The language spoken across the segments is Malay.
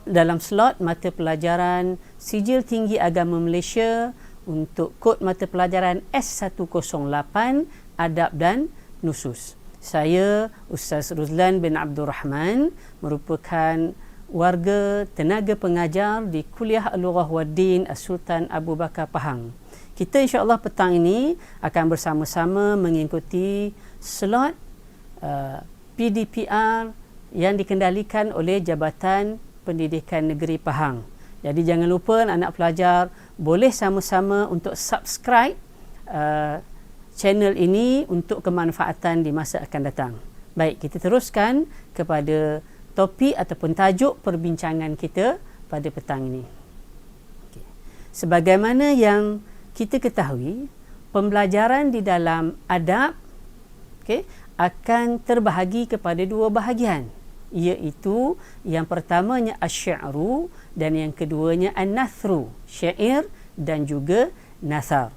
dalam slot mata pelajaran Sijil Tinggi Agama Malaysia untuk kod mata pelajaran S108 Adab dan Nusus. Saya Ustaz Ruzlan bin Abdul Rahman, merupakan warga tenaga pengajar di Kuliah Al-Lughah wad Din As-Sultan Abu Bakar Pahang. Kita insya-Allah petang ini akan bersama-sama mengikuti slot PDPR yang dikendalikan oleh Jabatan Pendidikan Negeri Pahang. Jadi jangan lupa anak pelajar boleh sama-sama untuk subscribe channel ini untuk kemanfaatan di masa akan datang. Baik, kita teruskan kepada topik ataupun tajuk perbincangan kita pada petang ini. Okay. Sebagaimana yang kita ketahui, pembelajaran di dalam adab akan terbahagi kepada dua bahagian, iaitu yang pertamanya asy-syi'ru dan yang keduanya an-nathru, syair dan juga nathar.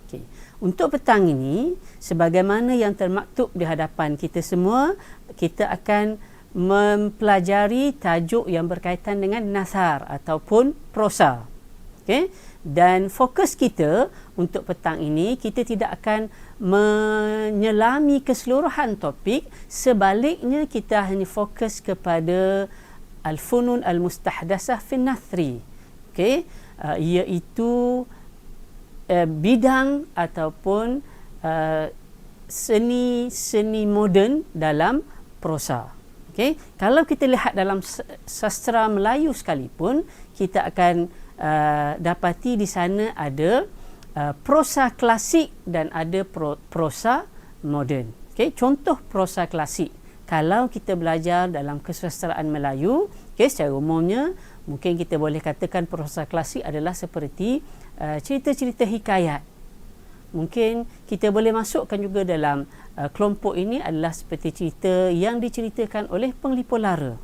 Okay. Untuk petang ini, sebagaimana yang termaktub di hadapan kita semua, kita akan mempelajari tajuk yang berkaitan dengan nathar ataupun prosa. Okay. Dan fokus kita untuk petang ini, kita tidak akan menyelami keseluruhan topik, sebaliknya kita hanya fokus kepada al-funun al-mustahdasah fi nathri, iaitu bidang ataupun seni moden dalam prosa. Kalau kita lihat dalam sastra Melayu sekalipun, kita akan dapati di sana ada prosa klasik dan ada prosa moden. Contoh prosa klasik, kalau kita belajar dalam kesusastraan Melayu, secara umumnya mungkin kita boleh katakan prosa klasik adalah seperti cerita-cerita hikayat. Mungkin kita boleh masukkan juga dalam kelompok ini adalah seperti cerita yang diceritakan oleh penglipur lara.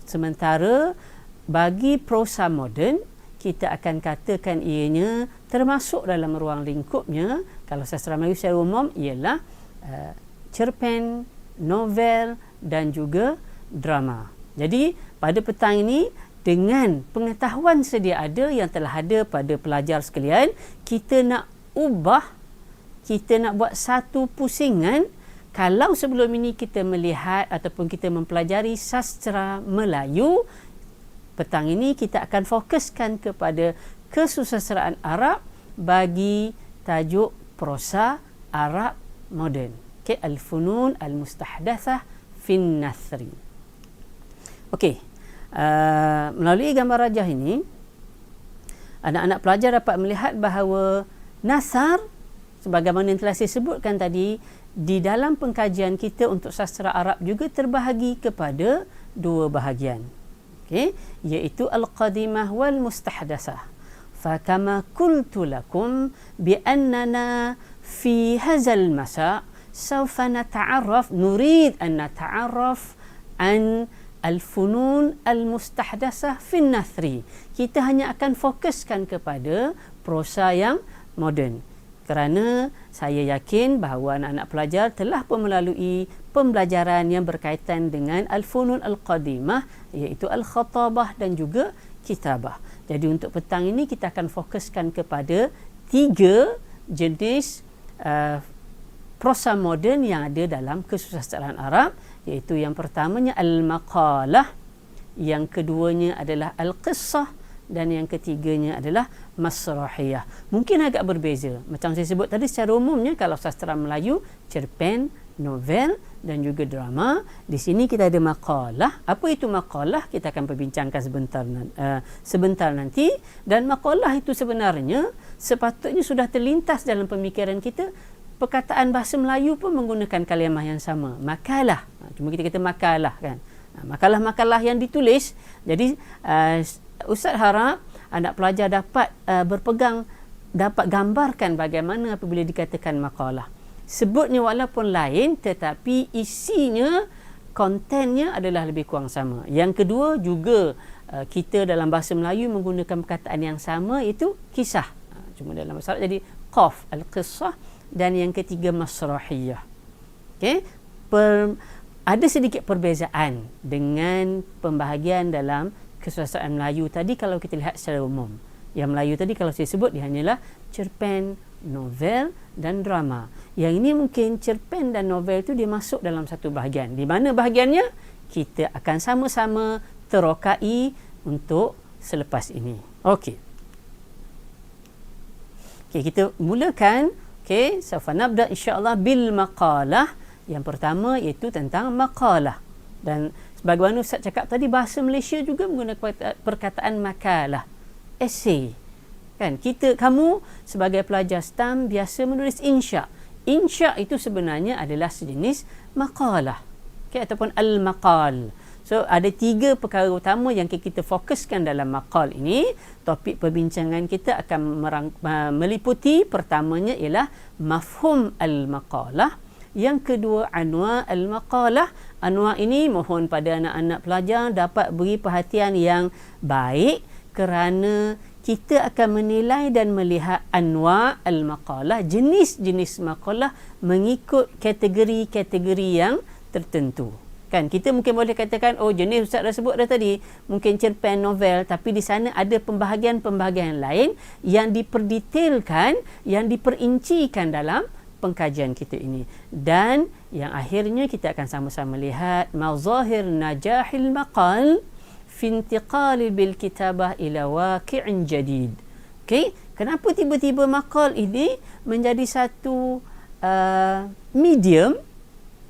Sementara bagi prosa moden, kita akan katakan ianya termasuk dalam ruang lingkupnya, kalau sastra Melayu secara umum, ialah cerpen, novel dan juga drama. Jadi pada petang ini, dengan pengetahuan sedia ada yang telah ada pada pelajar sekalian, kita nak ubah, kita nak buat satu pusingan. Kalau sebelum ini kita melihat ataupun kita mempelajari sastra Melayu, petang ini kita akan fokuskan kepada kesusastraan Arab bagi tajuk prosa Arab moden. Al-funun al-mustahdatsah fin nathri. Melalui gambar rajah ini, anak-anak pelajar dapat melihat bahawa nasar, sebagaimana yang telah saya sebutkan tadi, di dalam pengkajian kita untuk sastra Arab juga terbahagi kepada dua bahagian, iaitu al-qadimah wal mustahdasah. Fakama qultu lakum bi annana fi hadzal masa sawfa nurid an nata'arraf an al-funun al-mustahdasah fi nathri. Kita hanya akan fokuskan kepada prosa yang moden, kerana saya yakin bahawa anak-anak pelajar telah pun melalui pembelajaran yang berkaitan dengan al-funun al-qadimah, iaitu al-khatabah dan juga kitabah. Jadi untuk petang ini kita akan fokuskan kepada tiga jenis prosa moden yang ada dalam kesusastraan Arab, iaitu yang pertamanya al-maqalah, yang keduanya adalah al-qissah dan yang ketiganya adalah masrahiyah. Mungkin agak berbeza. Macam saya sebut tadi, secara umumnya kalau sastra Melayu, cerpen, novel dan juga drama. Di sini kita ada maqalah. Apa itu maqalah? Kita akan perbincangkan sebentar nanti. Dan maqalah itu sebenarnya sepatutnya sudah terlintas dalam pemikiran kita. Perkataan bahasa Melayu pun menggunakan kalimah yang sama, makalah. Cuma kita kata makalah kan. Makalah-makalah yang ditulis. Jadi Ustaz harap anak pelajar dapat dapat gambarkan bagaimana apabila dikatakan makalah. Sebutnya walaupun lain, tetapi isinya, kontennya adalah lebih kurang sama. Yang kedua juga, kita dalam bahasa Melayu menggunakan perkataan yang sama, iaitu kisah. Cuma dalam bahasa Arab jadi qaf, al-qissah, dan yang ketiga masrahiyah. ada sedikit perbezaan dengan pembahagian dalam kesusastraan Melayu tadi kalau kita lihat secara umum. Yang Melayu tadi kalau saya sebut dia hanyalah cerpen, novel dan drama. Yang ini mungkin cerpen dan novel itu dia masuk dalam satu bahagian. Di mana bahagiannya? Kita akan sama-sama terokai untuk selepas ini. Okey. Okey, kita mulakan. Okey, sawfa nabda insya-Allah bil maqalah. Yang pertama iaitu tentang maqalah. Dan sebagaimana Ustaz cakap tadi, bahasa Malaysia juga menggunakan perkataan makalah, essay. Kan, kamu sebagai pelajar STAM biasa menulis insya. Insya itu sebenarnya adalah sejenis maqalah. Okey, ataupun al-maqal. So, ada 3 perkara utama yang kita fokuskan dalam maqal ini. Topik perbincangan kita akan meliputi, pertamanya ialah mafhum al-maqalah. Yang kedua, anwa al-maqalah. Anwa ini mohon pada anak-anak pelajar dapat beri perhatian yang baik kerana kita akan menilai dan melihat anwa al-maqalah, jenis-jenis maqalah mengikut kategori-kategori yang tertentu. Kan, kita mungkin boleh katakan, oh jenis Ustaz dah sebut dah tadi, mungkin cerpen, novel, tapi di sana ada pembahagian-pembahagian lain yang diperdetailkan, yang diperincikan dalam pengkajian kita ini. Dan yang akhirnya kita akan sama-sama lihat mazahir najahil maqal fi intiqal bil kitabah ila waqi'in jadid. Okey, kenapa tiba-tiba maqal ini menjadi satu medium,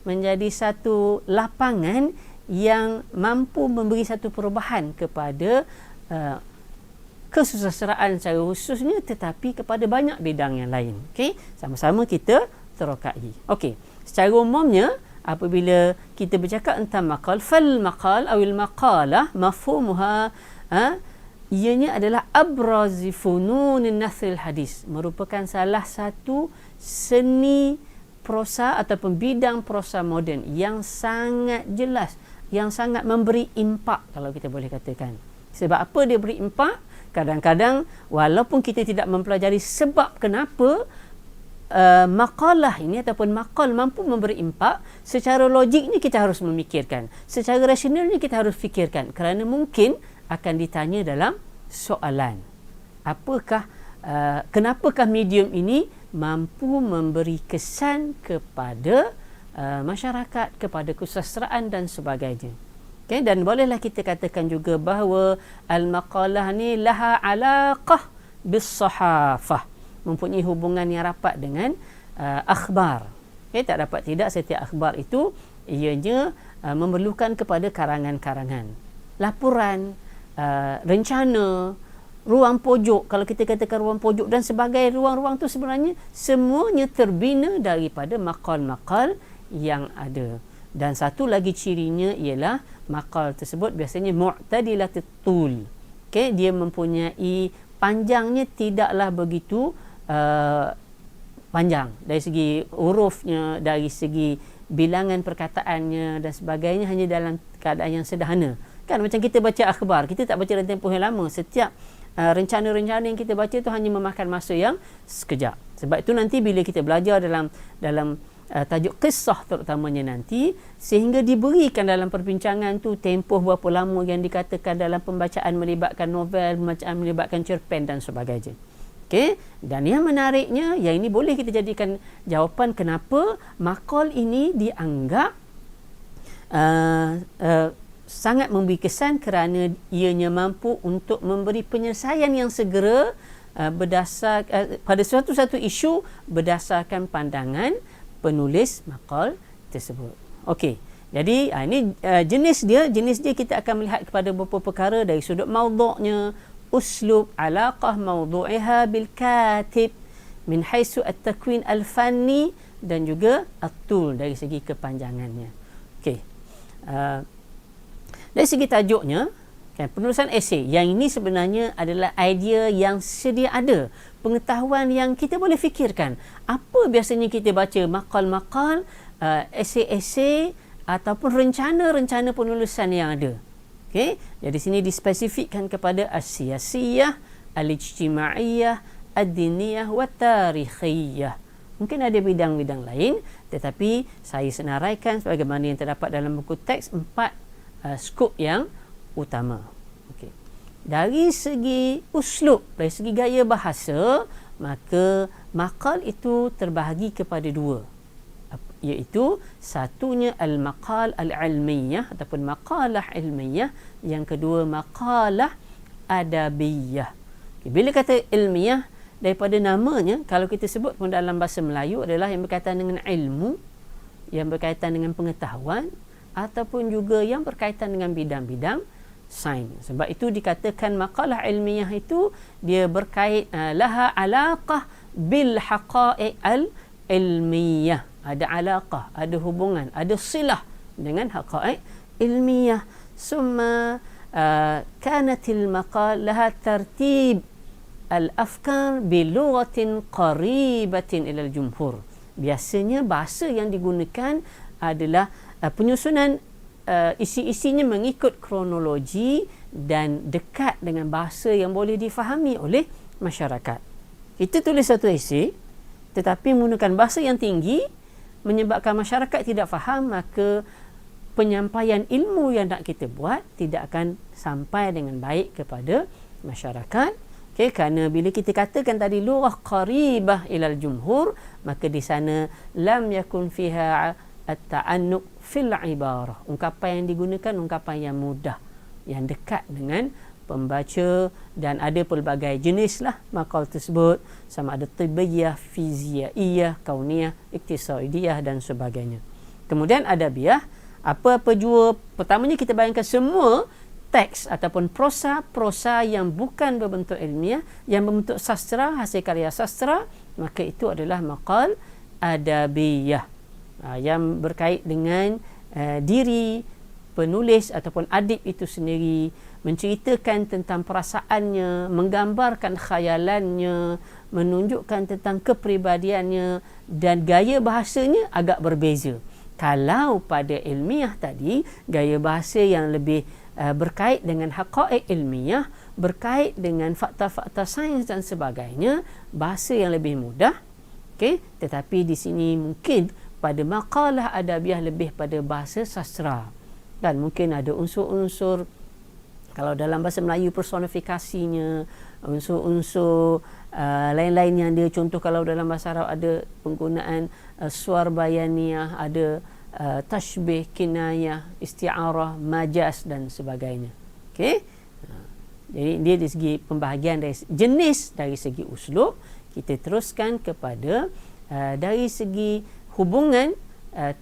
menjadi satu lapangan yang mampu memberi satu perubahan kepada kesusastraan secara khususnya, tetapi kepada banyak bidang yang lain. Okey, sama-sama kita terokai. Okey, secara umumnya apabila kita bercakap tentang maqal, fal maqal awil maqalah mafhumuha ianya adalah abrazi fununin nasril hadis, merupakan salah satu seni prosa ataupun bidang prosa moden yang sangat jelas, yang sangat memberi impak, kalau kita boleh katakan. Sebab apa dia beri impak? Kadang-kadang walaupun kita tidak mempelajari sebab kenapa maqalah ini ataupun maqal mampu memberi impak, secara logiknya kita harus memikirkan, secara rasionalnya kita harus fikirkan, kerana mungkin akan ditanya dalam soalan, apakah kenapakah medium ini mampu memberi kesan kepada masyarakat, kepada kesusastraan dan sebagainya. Okay, dan bolehlah kita katakan juga bahawa al-maqalah ni laha alaqah bis-sahafah, mempunyai hubungan yang rapat dengan akhbar. Okay, tak dapat tidak, setiap akhbar itu ianya memerlukan kepada karangan-karangan, laporan, rencana, ruang pojok. Kalau kita katakan ruang pojok dan sebagainya, ruang-ruang tu sebenarnya semuanya terbina daripada maqal-maqal yang ada. Dan satu lagi cirinya ialah maqal tersebut biasanya mu'tadilatul tul. Okey, dia mempunyai panjangnya tidaklah begitu panjang dari segi hurufnya, dari segi bilangan perkataannya dan sebagainya, hanya dalam keadaan yang sederhana. Kan macam kita baca akhbar, kita tak baca dalam tempoh yang lama. Setiap rencana-rencana yang kita baca tu hanya memakan masa yang sekejap. Sebab itu nanti bila kita belajar dalam tajuk kisah terutamanya nanti, sehingga diberikan dalam perbincangan tu tempoh berapa lama yang dikatakan dalam pembacaan melibatkan novel, pembacaan melibatkan cerpen dan sebagainya. Okey, dan yang menariknya, yang ini boleh kita jadikan jawapan kenapa maqal ini dianggap sangat memberi kesan, kerana ianya mampu untuk memberi penyelesaian yang segera pada suatu isu berdasarkan pandangan penulis maqal tersebut. Okey, jadi ini jenis dia kita akan melihat kepada beberapa perkara dari sudut maudhu'nya, uslub, alaqah maudhu'iha bil katib min haisu at-takwin al-fanni, dan juga at-tul dari segi kepanjangannya. Okey, dari segi tajuknya, kan, penulisan esei yang ini sebenarnya adalah idea yang sedia ada, pengetahuan yang kita boleh fikirkan. Apa biasanya kita baca maqal-maqal, esei-esei ataupun rencana-rencana penulisan yang ada. Okey, jadi sini dispesifikkan kepada as-siyasiyah, al-ijtimaiyah, ad-diniyah wa tarikhiyah. Mungkin ada bidang-bidang lain, tetapi saya senaraikan sebagaimana yang terdapat dalam buku teks 4 skop yang utama. Okey. Dari segi uslub, dari segi gaya bahasa, maka maqal itu terbahagi kepada 2, iaitu satunya al-maqal al-ilmiyah ataupun maqalah ilmiyah, yang kedua maqalah adabiyah. Okay. Bila kata ilmiah, daripada namanya, kalau kita sebut pun dalam bahasa Melayu adalah yang berkaitan dengan ilmu, yang berkaitan dengan pengetahuan, ataupun juga yang berkaitan dengan bidang-bidang sains. Sebab itu dikatakan maqalah ilmiah itu dia berkait laha alaqah bil haqa'iq al-ilmiyah. Ada alaqah, ada hubungan, ada silah dengan haqa'iq ilmiah. Summa kanatil maqal laha tartib al-afkar bilughatin qaribatin ila al-jumhur. Biasanya bahasa yang digunakan adalah penyusunan isi-isinya mengikut kronologi dan dekat dengan bahasa yang boleh difahami oleh masyarakat. Kita tulis satu esei tetapi menggunakan bahasa yang tinggi menyebabkan masyarakat tidak faham, maka penyampaian ilmu yang nak kita buat tidak akan sampai dengan baik kepada masyarakat. Okay, kerana bila kita katakan tadi lughah qaribah ilal jumhur, maka di sana lam yakun fiha at-ta'annuq fil ibarah. Ungkapan yang digunakan ungkapan yang mudah, yang dekat dengan pembaca, dan ada pelbagai jenis lah maqal tersebut, sama ada tibbiyah, fiziaiyah, kauniyah, iktisadiyah dan sebagainya. Kemudian adabiyah, apa-apa jua, pertamanya kita bayangkan semua teks ataupun prosa yang bukan berbentuk ilmiah, yang berbentuk sastra, hasil karya sastra, maka itu adalah maqal adabiyah, yang berkait dengan diri penulis ataupun adib itu sendiri, menceritakan tentang perasaannya, menggambarkan khayalannya, menunjukkan tentang kepribadiannya, dan gaya bahasanya agak berbeza. Kalau pada ilmiah tadi, gaya bahasa yang lebih berkait dengan haqa'iq ilmiah, berkait dengan fakta-fakta sains dan sebagainya, bahasa yang lebih mudah. Okay? Tetapi di sini mungkin pada maqalah adabiyah lebih pada bahasa sastra, dan mungkin ada unsur-unsur, kalau dalam bahasa Melayu personifikasinya, unsur-unsur lain-lain yang dia, contoh kalau dalam bahasa Arab ada penggunaan suar bayaniyah, ada tashbih, kinayah, isti'arah, majaz dan sebagainya. Okey. Jadi dia dari segi pembahagian dari jenis, dari segi uslub, kita teruskan kepada dari segi hubungan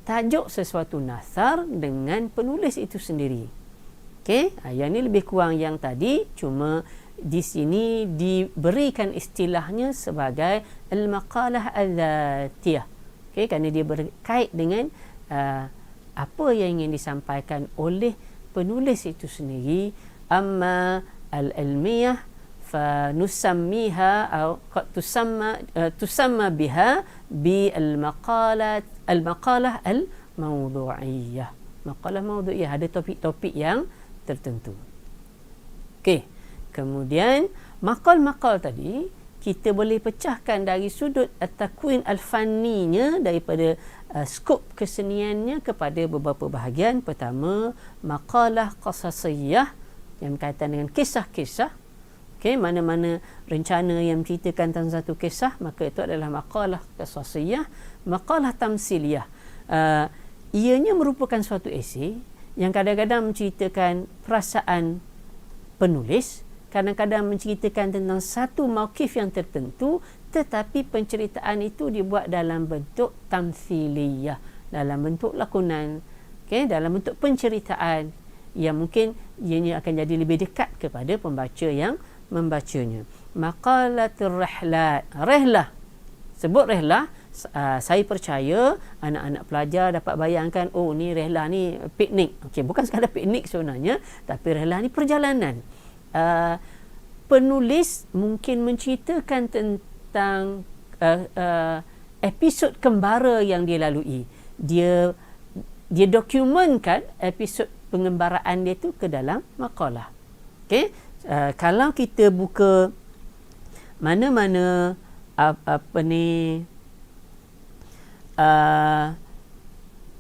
tajuk sesuatu nasar dengan penulis itu sendiri. Okey, yang ini lebih kurang yang tadi, cuma di sini diberikan istilahnya sebagai al-maqalah al-dhatiyah. Okey, kerana dia berkait dengan apa yang ingin disampaikan oleh penulis itu sendiri. Amma al-ilmiyah fa nusammiha atau tusamma biha bi al-maqalah al-mawdu'iyah. Maqalah mawdu'iyah, ada topik-topik yang tertentu. Okey, kemudian maqal-maqal tadi kita boleh pecahkan dari sudut takwin al-fanninya, daripada skop keseniannya kepada beberapa bahagian. Pertama, maqalah qasasiyah yang berkaitan dengan kisah-kisah. Okey, mana-mana rencana yang menceritakan tentang satu kisah, maka itu adalah maqalah qasasiyah. Maqalah tamsiliyah, ianya merupakan suatu esei yang kadang-kadang menceritakan perasaan penulis, kadang-kadang menceritakan tentang satu mauqif yang tertentu, tetapi penceritaan itu dibuat dalam bentuk tamthiliyah, dalam bentuk lakonan, dalam bentuk penceritaan yang mungkin ianya akan jadi lebih dekat kepada pembaca yang membacanya. Maqalatul rihlat, rihlah, sebut rihlah, saya percaya anak-anak pelajar dapat bayangkan, oh ni rihlah ni piknik. Okey, bukan sekadar piknik sebenarnya, tapi rihlah ni perjalanan. Penulis mungkin menceritakan tentang episod kembara yang dia lalui. Dia dokumenkan episod pengembaraan dia tu ke dalam maqalah. Okey, kalau kita buka mana-mana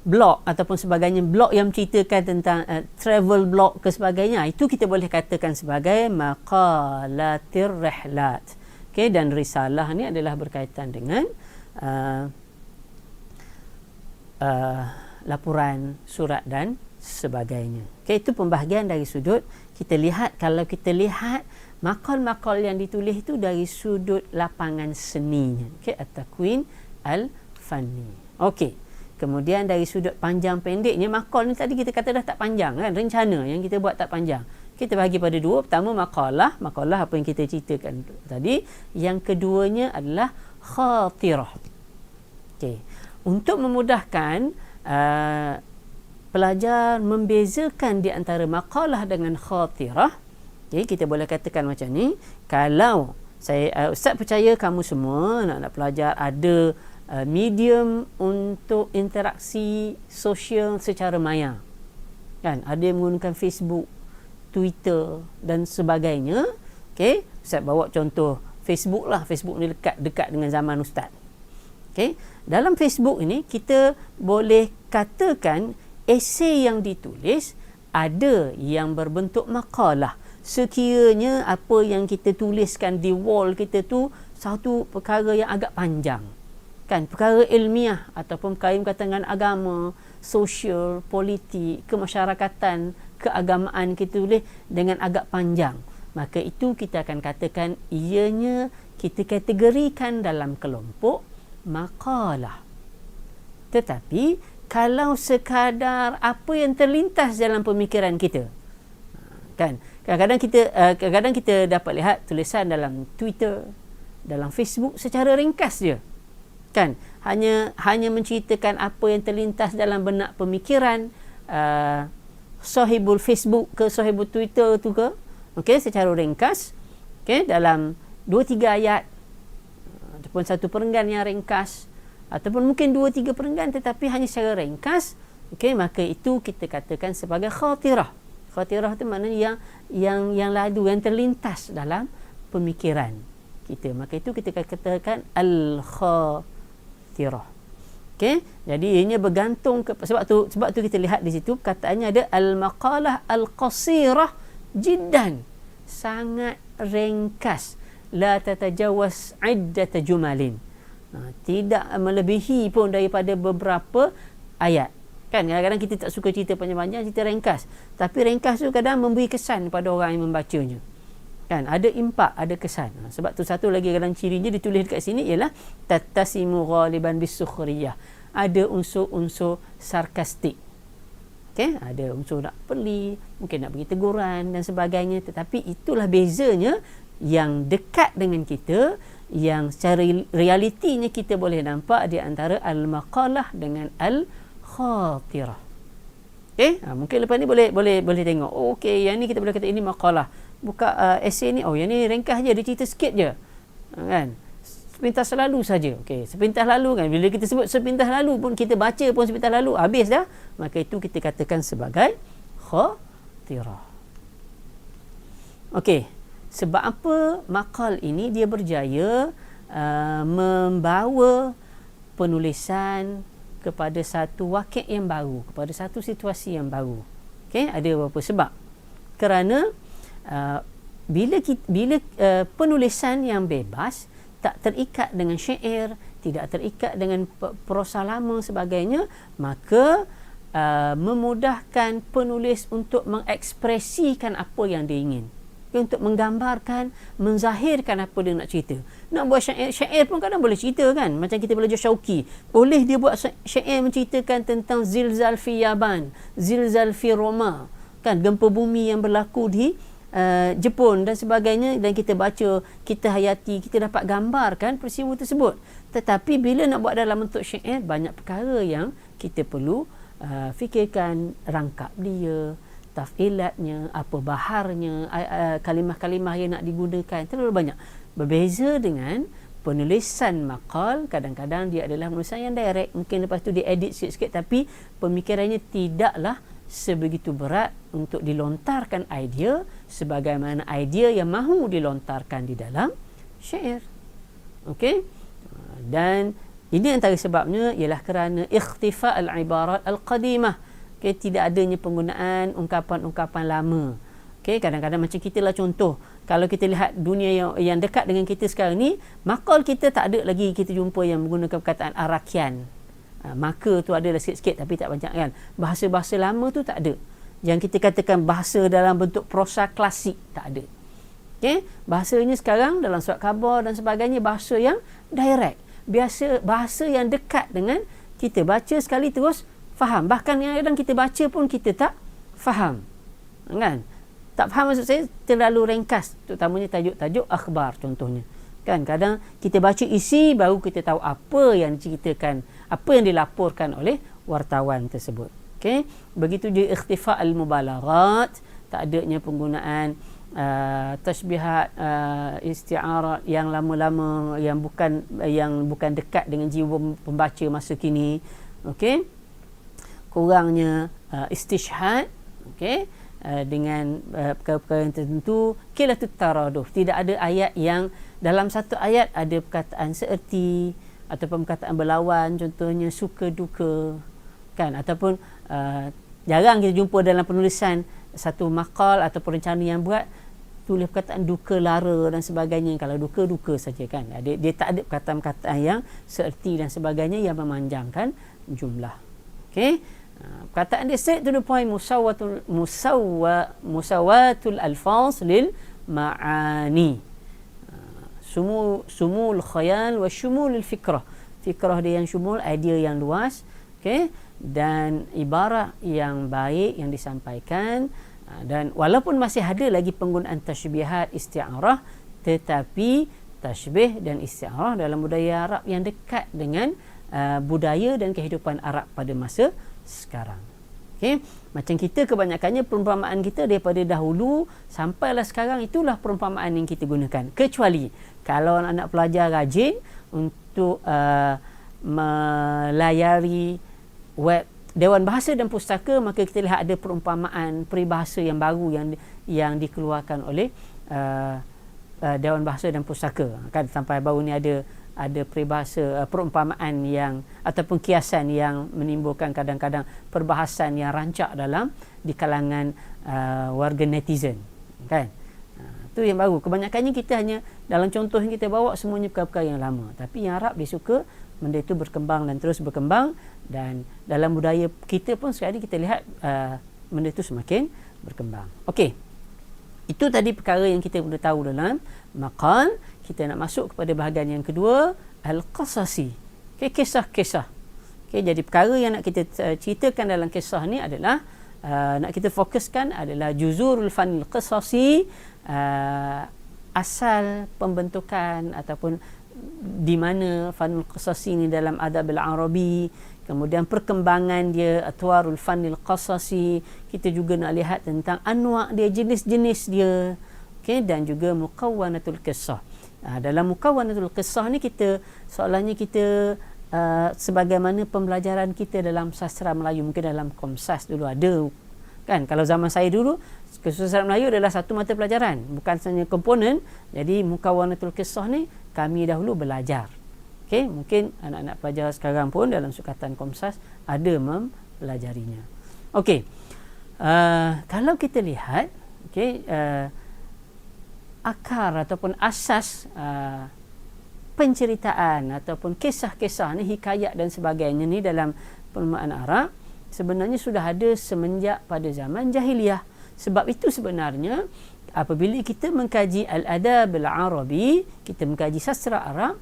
blog ataupun sebagainya, blog yang menceritakan tentang travel blog ke sebagainya, itu kita boleh katakan sebagai maqalatir rihlat. Okey, dan risalah ni adalah berkaitan dengan laporan surat dan sebagainya. Okey, itu pembahagian dari sudut kita lihat. Kalau kita lihat makal-makal yang ditulis itu dari sudut lapangan seninya, okey, at-takwin al-fanni. Okey, kemudian dari sudut panjang pendeknya, makal ni tadi kita kata dah tak panjang kan, rencana yang kita buat tak panjang. Kita bagi pada dua. Pertama makalah apa yang kita ceritakan tadi. Yang keduanya adalah khatirah. Okey, untuk memudahkan pelajar membezakan di antara makalah dengan khatirah, okay, kita boleh katakan macam ni. Kalau Ustaz percaya kamu semua anak-anak pelajar ada medium untuk interaksi sosial secara maya, kan? Ada yang menggunakan Facebook, Twitter dan sebagainya. Okey, Ustaz bawa contoh Facebook lah. Facebook ni dekat dengan zaman Ustaz. Okey, dalam Facebook ini kita boleh katakan esei yang ditulis ada yang berbentuk makalah. Sekiranya apa yang kita tuliskan di wall kita tu satu perkara yang agak panjang, kan, perkara ilmiah ataupun berkaitan dengan agama, sosial, politik, kemasyarakatan, keagamaan, kita tulis dengan agak panjang, maka itu kita akan katakan ianya kita kategorikan dalam kelompok makalah. Tetapi kalau sekadar apa yang terlintas dalam pemikiran kita, kan, kadang-kadang kita dapat lihat tulisan dalam Twitter, dalam Facebook secara ringkas je, kan, hanya menceritakan apa yang terlintas dalam benak pemikiran sahibul Facebook ke sahibul Twitter tu ke, okey, secara ringkas, okey, dalam 2-3 ayat ataupun satu perenggan yang ringkas, ataupun mungkin 2-3 perenggan tetapi hanya secara ringkas, okey, maka itu kita katakan sebagai khatirah. Khatirah tu maknanya yang lalu, yang terlintas dalam pemikiran kita, maka itu kita katakan al-khatirah. Okey, jadi ianya bergantung sebab tu kita lihat di situ perkataannya ada al-maqalah al-qasirah jiddan, sangat ringkas, la tatajawaz iddat jumalin, tidak melebihi pun daripada beberapa ayat, kan. Kadang-kadang kita tak suka cerita panjang-panjang, cerita ringkas, tapi ringkas tu kadang memberi kesan pada orang yang membacanya, kan, ada impak, ada kesan. Sebab tu satu lagi kadang cirinya ditulis dekat sini ialah tattasimu ghaliban bisukhriyah, ada unsur-unsur sarkastik, okey, ada unsur nak peli, mungkin nak bagi teguran dan sebagainya, tetapi itulah bezanya. Yang dekat dengan kita, yang secara realitinya kita boleh nampak di antara al-maqalah dengan al-khatirah. Okey, mungkin lepas ni boleh tengok, oh, okey, yang ni kita boleh kata ini maqalah. Buka esei ni, oh yang ni ringkas je, dia cerita sikit je, kan, sepintas lalu saja. Okey, sepintas lalu, kan, bila kita sebut sepintas lalu pun, kita baca pun sepintas lalu habis dah, maka itu kita katakan sebagai khatirah. Okey, sebab apa maqal ini dia berjaya membawa penulisan kepada satu wakil yang baru, kepada satu situasi yang baru. Okey, ada beberapa sebab. Kerana bila penulisan yang bebas, tak terikat dengan syair, tidak terikat dengan prosa lama sebagainya, maka memudahkan penulis untuk mengekspresikan apa yang dia ingin, untuk menggambarkan, menzahirkan apa dia nak cerita. Nak buat syair pun kadang boleh cerita, kan, macam kita belajar Syauqi, boleh dia buat syair menceritakan tentang zilzal fi Yaban, zilzal fi Roma, kan, gempa bumi yang berlaku di Jepun dan sebagainya, dan kita baca, kita hayati, kita dapat gambarkan peristiwa tersebut. Tetapi bila nak buat dalam bentuk syair, banyak perkara yang kita perlu fikirkan, rangkap dia, taf'ilatnya, apa baharnya, kalimah-kalimah yang nak digunakan, terlalu banyak. Berbeza dengan penulisan maqal, kadang-kadang dia adalah penulisan yang direct, mungkin lepas tu dia edit sikit-sikit, tapi pemikirannya tidaklah sebegitu berat untuk dilontarkan idea sebagaimana idea yang mahu dilontarkan di dalam syair. Okey, dan Ini antara sebabnya ialah kerana ikhtifa al-ibarat al-qadimah. Okay, tidak adanya penggunaan ungkapan-ungkapan lama. Okay, kadang-kadang macam kita lah contoh. Kalau kita lihat dunia yang dekat dengan kita sekarang ni, makal kita tak ada lagi kita jumpa yang menggunakan perkataan arakian. Maka tu adalah sikit-sikit tapi tak banyak kan. Bahasa-bahasa lama tu tak ada. Yang kita katakan bahasa dalam bentuk prosa klasik, tak ada. Okay? Bahasanya sekarang dalam surat khabar dan sebagainya, bahasa yang direct. Biasa bahasa yang dekat dengan kita, baca sekali terus faham. Bahkan yang kadang kita baca pun kita tak faham. Kan? Tak faham maksud saya terlalu ringkas, terutamanya tajuk-tajuk akhbar contohnya. Kan kadang kita baca isi baru kita tahu apa yang diceritakan, apa yang dilaporkan oleh wartawan tersebut. Okey, begitu juga ikhtifa al-mubalaghat, tak adanya penggunaan tashbihat, isti'arat yang lama-lama yang bukan dekat dengan jiwa pembaca masa kini. Okey, kurangnya istishhad, okey, dengan perkara-perkara yang tertentu. Kilatut taraduf, tidak ada ayat yang dalam satu ayat ada perkataan seerti ataupun perkataan berlawan, contohnya suka duka kan, ataupun jarang kita jumpa dalam penulisan satu makal ataupun rencana yang buat tulis perkataan duka lara dan sebagainya. Kalau duka saja kan, dia tak ada perkataan-perkataan yang seerti dan sebagainya yang memanjangkan jumlah. Okey, perkataan dia straight to the point, musawatul alfaz lil ma'ani, sumul khayal wa shumul fikrah. Fikrah dia yang shumul, idea yang luas. Okey, dan ibarat yang baik yang disampaikan. Dan walaupun masih ada lagi penggunaan tashbihat, isti'arah, tetapi tashbih dan isti'arah dalam budaya Arab yang dekat dengan budaya dan kehidupan Arab pada masa sekarang. Okay? Macam kita kebanyakannya perumpamaan kita daripada dahulu sampailah sekarang itulah perumpamaan yang kita gunakan. Kecuali kalau anak-anak pelajar rajin untuk melayari web Dewan Bahasa dan Pustaka, maka kita lihat ada perumpamaan peribahasa yang baru yang dikeluarkan oleh Dewan Bahasa dan Pustaka. Kan sampai baru ni ada peribahasa, perumpamaan yang ataupun kiasan yang menimbulkan kadang-kadang perbahasan yang rancak di kalangan warga netizen. Kan? Itu yang baru. Kebanyakannya kita hanya dalam contoh yang kita bawa semuanya perkara-perkara yang lama. Tapi yang Arab dia suka benda itu berkembang dan terus berkembang, dan dalam budaya kita pun sekarang kita lihat benda itu semakin berkembang. Okey, itu tadi perkara yang kita perlu tahu dalam maqal. Kita nak masuk kepada bahagian yang kedua, al-qasasi. Okay, kisah-kisah. Okay, jadi perkara yang nak kita ceritakan dalam kisah ni adalah nak kita fokuskan adalah juzurul fanil qasasi, asal pembentukan ataupun di mana fanul qasasi ni dalam adab al-arabi, kemudian perkembangan dia, atwarul fanil qasasi. Kita juga nak lihat tentang anwa' dia, jenis-jenis dia. Okey, dan juga muqawwanatul qissah. Dalam muqawwanatul qissah ni kita soalannya kita sebagaimana pembelajaran kita dalam sastra Melayu, mungkin dalam Komsas dulu ada kan. Kalau zaman saya dulu sastra Melayu adalah satu mata pelajaran, bukan hanya komponen. Jadi muqawwanatul qissah ni kami dahulu belajar. Okey, mungkin anak-anak pelajar sekarang pun dalam sukatan Komsas ada mempelajarinya. Okey, kalau kita lihat, okey, akar ataupun asas penceritaan ataupun kisah-kisah ni, hikayat dan sebagainya ni dalam perumpamaan Arab sebenarnya sudah ada semenjak pada zaman jahiliyah. Sebab itu sebenarnya apabila kita mengkaji al-adab al-arabi, kita mengkaji sastra Arab,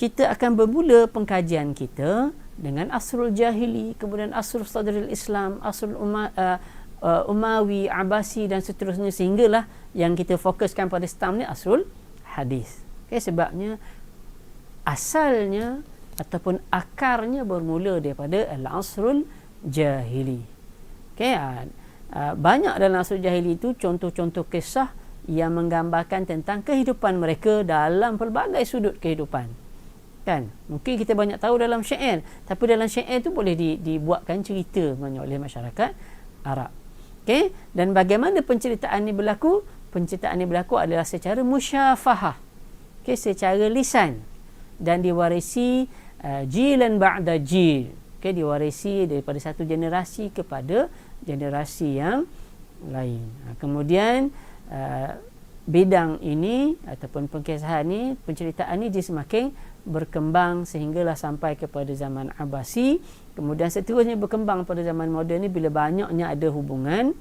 kita akan bermula pengkajian kita dengan asrul jahili, kemudian asrul sadril Islam, asrul Umawi, Abbasi dan seterusnya, sehinggalah yang kita fokuskan pada stam ni asrul hadis. Okay, sebabnya asalnya ataupun akarnya bermula daripada al-asrul jahili. Okay, banyak dalam asrul jahili itu contoh-contoh kisah yang menggambarkan tentang kehidupan mereka dalam pelbagai sudut kehidupan. Kan? Mungkin kita banyak tahu dalam syair, tapi dalam syair itu boleh dibuatkan cerita oleh masyarakat Arab. Okay? Dan bagaimana penceritaan ini berlaku? Penceritaan ini berlaku adalah secara musyafahah. Okay? Secara lisan. dan diwarisi jilan ba'da jil. Okey, diwarisi daripada satu generasi kepada generasi yang lain. Kemudian bidang ini ataupun pengkisahan ni, penceritaan ni dia semakin berkembang sehinggalah sampai kepada zaman Abbasi. Kemudian seterusnya berkembang pada zaman moden ni bila banyaknya ada hubungan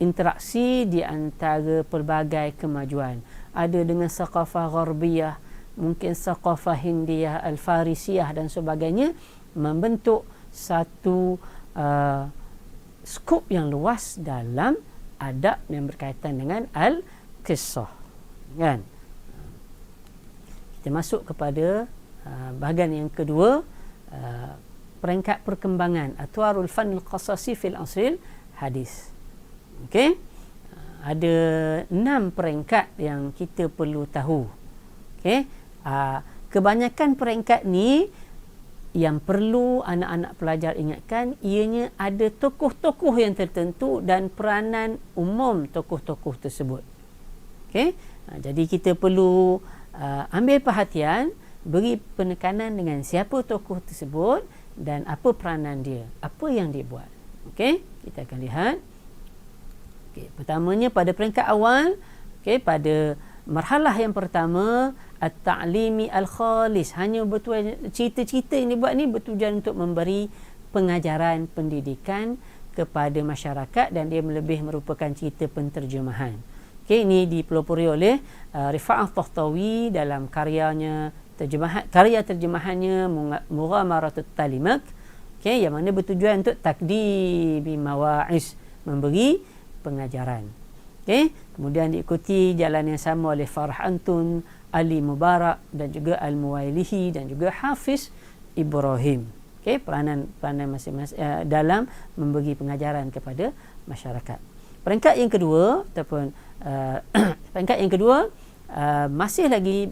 interaksi di antara pelbagai kemajuan. Ada dengan saqafah gharbiyah, mungkin saqafah hindiyah, al-farisiyah dan sebagainya, membentuk satu skop yang luas dalam adab yang berkaitan dengan al-qissah. Kan? Kita masuk kepada bahagian yang kedua, peringkat perkembangan atwarul fanil qasasi fil asril hadis. Okey, ada 6 peringkat yang kita perlu tahu. Okey, kebanyakan peringkat ni yang perlu anak-anak pelajar ingatkan, ianya ada tokoh-tokoh yang tertentu dan peranan umum tokoh-tokoh tersebut. Okey, jadi kita perlu ambil perhatian, beri penekanan dengan siapa tokoh tersebut dan apa peranan dia, apa yang dia buat. Okey, kita akan lihat. Okey, pertamanya pada peringkat awal, okey, pada marhalah yang pertama, at-ta'limi al-khalis, hanya betul cerita-cerita yang dibuat ni bertujuan untuk memberi pengajaran pendidikan kepada masyarakat dan dia lebih merupakan cerita penterjemahan. Okey, ini dipelopori oleh Rifa'ah Tahtawi dalam karya terjemahannya Mughamaratut Talimak, okey, yang mana bertujuan untuk takdimi mawa'iz, memberi pengajaran. Okey, kemudian diikuti jalan yang sama oleh Farah Antun, Ali Mubarak dan juga Al-Muwailihi dan juga Hafiz Ibrahim. Okey, peranan masing-masing dalam memberi pengajaran kepada masyarakat. Peringkat yang kedua ataupun peringkat yang kedua masih lagi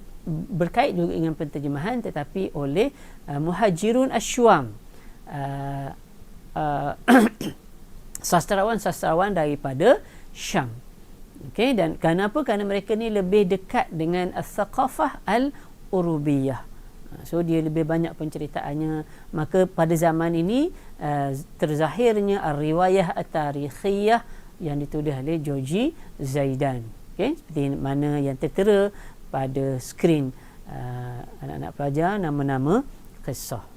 berkait juga dengan penterjemahan tetapi oleh Muhajirun Asyuam, sastrawan-sastrawan daripada Syam. Okey, dan kenapa? Kerana mereka ni lebih dekat dengan al-thaqafah al-urubiyah. So dia lebih banyak penceritaannya. Maka pada zaman ini terzahirnya ar-riwayah at-tarikhiyah yang ditulis oleh Georgi Zaidan. Okey, seperti mana yang tertera pada skrin anak-anak pelajar, nama-nama kisah.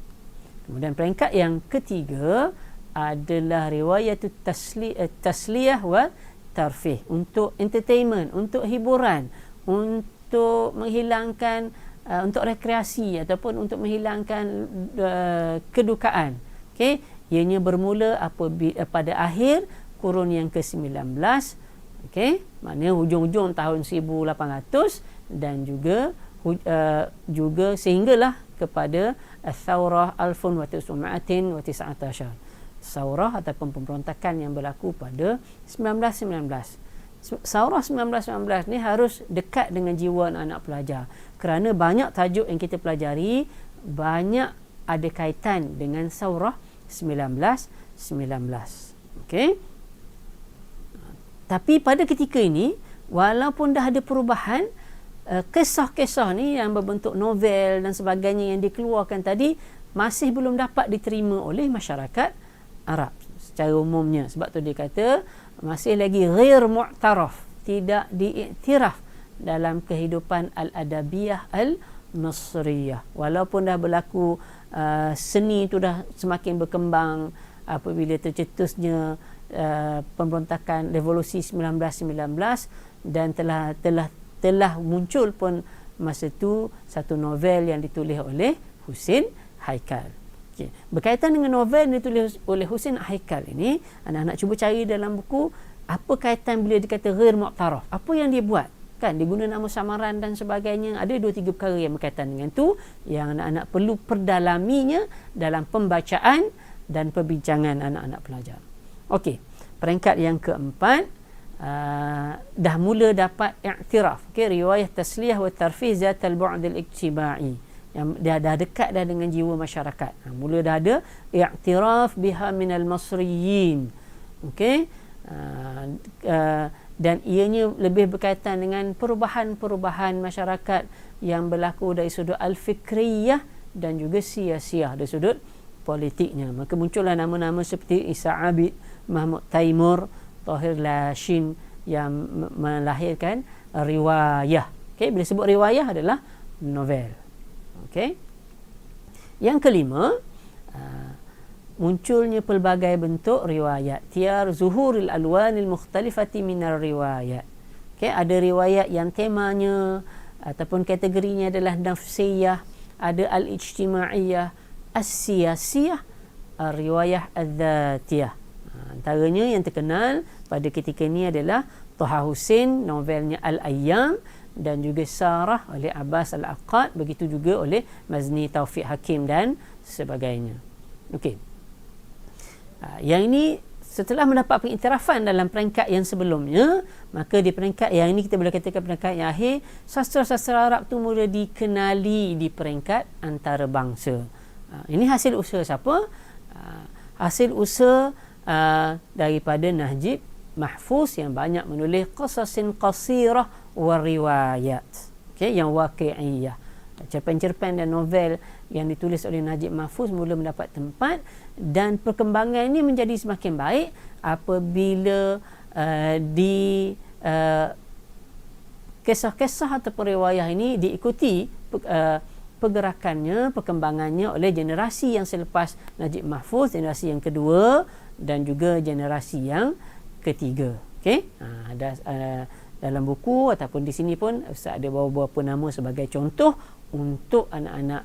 Kemudian peringkat yang ketiga adalah riwayat tasliyah wa tarfih, untuk entertainment, untuk hiburan, untuk menghilangkan untuk rekreasi ataupun untuk menghilangkan kedukaan. Okey, ianya bermula pada akhir kurun yang ke-19, okey, maknanya hujung-hujung tahun 1800 dan juga sehinggalah kepada Thawrah 1919. Saurah ataupun pemberontakan yang berlaku pada 1919. Saurah 1919 ni harus dekat dengan jiwa anak-anak pelajar kerana banyak tajuk yang kita pelajari banyak ada kaitan dengan Saurah 1919. Okey. Tapi pada ketika ini walaupun dah ada perubahan, kisah-kisah ni yang berbentuk novel dan sebagainya yang dikeluarkan tadi masih belum dapat diterima oleh masyarakat Arab secara umumnya. Sebab tu dia kata masih lagi ghair mu'taraf, tidak diiktiraf dalam kehidupan al-adabiyah al-Nasriyah. Walaupun dah berlaku seni tu dah semakin berkembang apabila tercetusnya pemberontakan revolusi 1919 dan telah muncul pun masa tu satu novel yang ditulis oleh Husin Haikal. Okay. Berkaitan dengan novel yang ditulis oleh Husin Haikal ini, anak-anak cuba cari dalam buku apa kaitan bila dia kata ghair mu'taraf, apa yang dia buat, kan dia guna nama samaran dan sebagainya. Ada 2-3 perkara yang berkaitan dengan tu yang anak-anak perlu perdalaminya dalam pembacaan dan perbincangan anak-anak pelajar. Okey, peringkat yang keempat, dah mula dapat i'tiraf, okey, riwayah tasliyah wa tarfih zat al-bu'd al-ijtima'i, yang dah dekat dah dengan jiwa masyarakat. Mula dah ada i'tiraf biha minal masriyin. Okey, dan ianya lebih berkaitan dengan perubahan-perubahan masyarakat yang berlaku dari sudut al-fikriyah dan juga siyasiyah, dari sudut politiknya. Maka muncullah nama-nama seperti Isa Abid, Mahmud Taimur, Tahir Lashin yang melahirkan riwayah. Okey, bila sebut riwayah adalah novel. Okey. Yang kelima, munculnya pelbagai bentuk riwayat. Tiar zuhuril alwanil mukhtalifati minar riwayat. Okey, ada riwayat yang temanya ataupun kategorinya adalah nafsiyah, ada al-ijtimaiyah, as-siyasiyah, riwayah az-zatiyah. Antaranya yang terkenal pada ketika ini adalah Taha Hussein, novelnya Al-Ayyam, dan juga Sarah oleh Abbas Al-Aqad, begitu juga oleh Mazni Taufiq Hakim dan sebagainya. Okey. Yang ini setelah mendapat pengiktirafan dalam peringkat yang sebelumnya, maka di peringkat yang ini kita boleh katakan peringkat yang akhir, sastra-sastra Arab tu mula dikenali di peringkat antarabangsa. Ini hasil usaha siapa? Hasil usaha daripada Najib Mahfuz yang banyak menulis qasasin qasirah wa riwayat, yang waqi'iyah. Cerpen-cerpen dan novel yang ditulis oleh Najib Mahfuz mula mendapat tempat, dan perkembangan ini menjadi semakin baik apabila kisah-kisah atau riwayah ini diikuti pergerakannya, perkembangannya oleh generasi yang selepas Najib Mahfuz, generasi yang kedua dan juga generasi yang ketiga. Dalam buku ataupun di sini pun Ustaz ada bawa beberapa nama sebagai contoh untuk anak-anak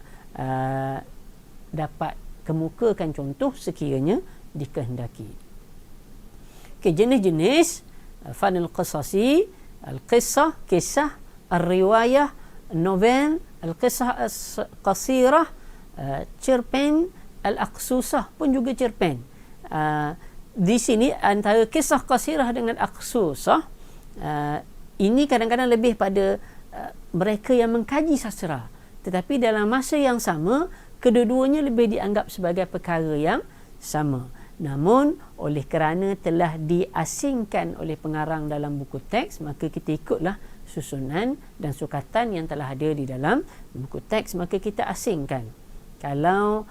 dapat kemukakan contoh sekiranya dikehendaki. Jenis-jenis fan al-qasasi, al-qissah, kisah, al-riwayah, novel, al-qissah qasirah, cerpen, al-aqsusah pun juga cerpen. Di sini antara kisah qasirah dengan aqsusah, ini kadang-kadang lebih pada mereka yang mengkaji sastra, tetapi dalam masa yang sama kedua-duanya lebih dianggap sebagai perkara yang sama. Namun oleh kerana telah diasingkan oleh pengarang dalam buku teks, maka kita ikutlah susunan dan sukatan yang telah ada di dalam buku teks, maka kita asingkan. Kalau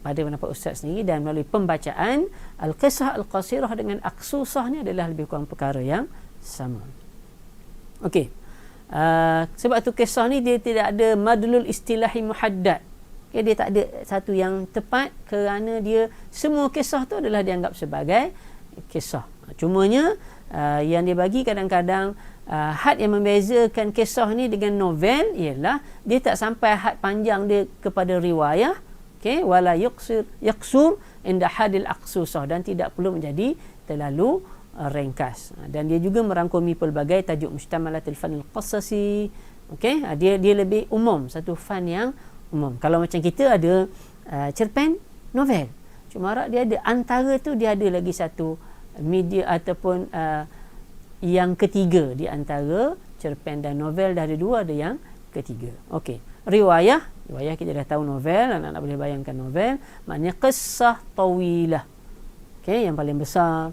pada pendapat Ustaz sendiri dan melalui pembacaan, al-qisah al-qasirah dengan aqsusah ni adalah lebih kurang perkara yang sama. Okey. Sebab tu kisah ni dia tidak ada madlul istilahi muhaddad. Dia tak ada satu yang tepat, kerana dia semua kisah tu adalah dianggap sebagai kisah. Cumanya yang dia bagi kadang-kadang had yang membezakan kisah ni dengan novel ialah dia tak sampai had panjang dia kepada riwayah, wala yaqsur inda hadil aqsusah, dan tidak perlu menjadi terlalu ringkas. Dan dia juga merangkumi pelbagai tajuk mustamalatul fanil qasasi. Dia lebih umum, satu fan yang umum. Kalau macam kita ada cerpen, novel, cuma dia ada antara tu, dia ada lagi satu media ataupun yang ketiga di antara cerpen dan novel. Dah ada dua, ada yang ketiga. Riwayah kita dah tahu novel, anak-anak boleh bayangkan novel maknanya qissah tawilah, yang paling besar,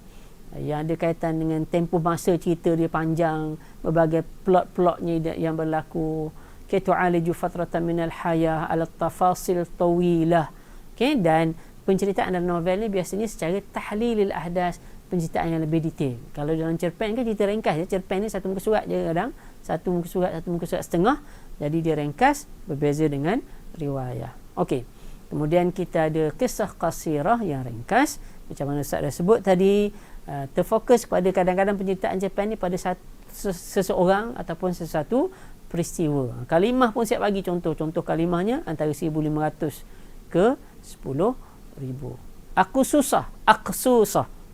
yang ada kaitan dengan tempoh masa cerita dia panjang, berbagai plot-plotnya yang berlaku, tu'aliju fatratan minal hayah ala tafasil tawilah. Dan penceritaan dalam novel ni biasanya secara tahlilil ahdas, penceritaan yang lebih detail. Kalau dalam cerpen kan cerita ringkas, cerpen ni satu muka surat je, kadang satu muka surat setengah, jadi dia ringkas, berbeza dengan riwayah. Kemudian kita ada kisah qasirah yang ringkas, macam mana Ustaz dah sebut tadi, terfokus kepada kadang-kadang penceritaan cerpen ni pada seseorang ataupun sesuatu peristiwa. Kalimah pun siap bagi contoh kalimahnya antara 1,500 ke 10,000. Aqsusah.